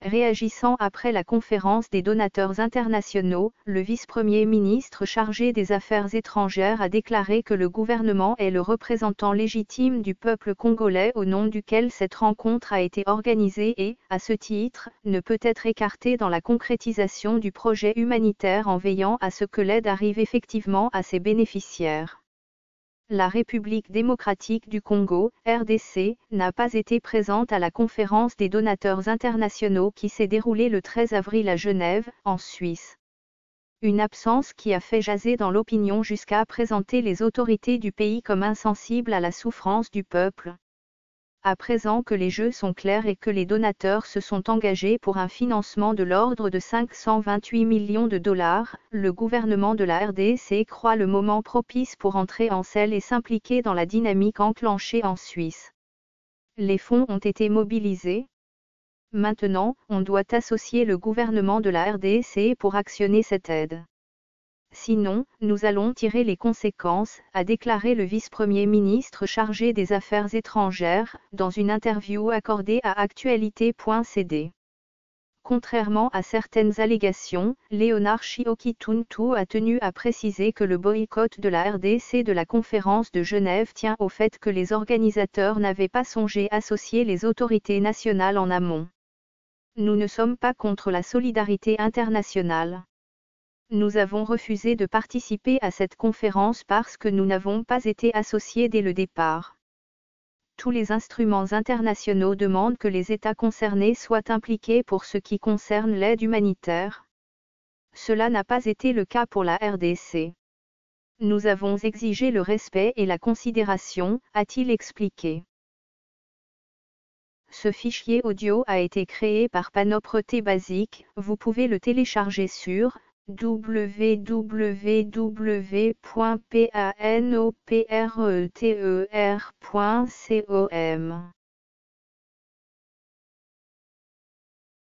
Réagissant après la conférence des donateurs internationaux, le vice-premier ministre chargé des Affaires étrangères a déclaré que le gouvernement est le représentant légitime du peuple congolais au nom duquel cette rencontre a été organisée et, à ce titre, ne peut être écarté dans la concrétisation du projet humanitaire en veillant à ce que l'aide arrive effectivement à ses bénéficiaires. La République démocratique du Congo, RDC, n'a pas été présente à la conférence des donateurs internationaux qui s'est déroulée le 13 avril à Genève, en Suisse. Une absence qui a fait jaser dans l'opinion jusqu'à présenter les autorités du pays comme insensibles à la souffrance du peuple. À présent que les jeux sont clairs et que les donateurs se sont engagés pour un financement de l'ordre de 528 millions de dollars, le gouvernement de la RDC croit le moment propice pour entrer en selle et s'impliquer dans la dynamique enclenchée en Suisse. Les fonds ont été mobilisés. Maintenant, on doit associer le gouvernement de la RDC pour actionner cette aide. Sinon, nous allons tirer les conséquences, a déclaré le vice-premier ministre chargé des Affaires étrangères, dans une interview accordée à Actualité.cd. Contrairement à certaines allégations, Léonard Chioki-Tuntu a tenu à préciser que le boycott de la RDC de la conférence de Genève tient au fait que les organisateurs n'avaient pas songé associer les autorités nationales en amont. Nous ne sommes pas contre la solidarité internationale. Nous avons refusé de participer à cette conférence parce que nous n'avons pas été associés dès le départ. Tous les instruments internationaux demandent que les États concernés soient impliqués pour ce qui concerne l'aide humanitaire. Cela n'a pas été le cas pour la RDC. Nous avons exigé le respect et la considération, a-t-il expliqué. Ce fichier audio a été créé par Panopre Basic, vous pouvez le télécharger sur www.panopreter.com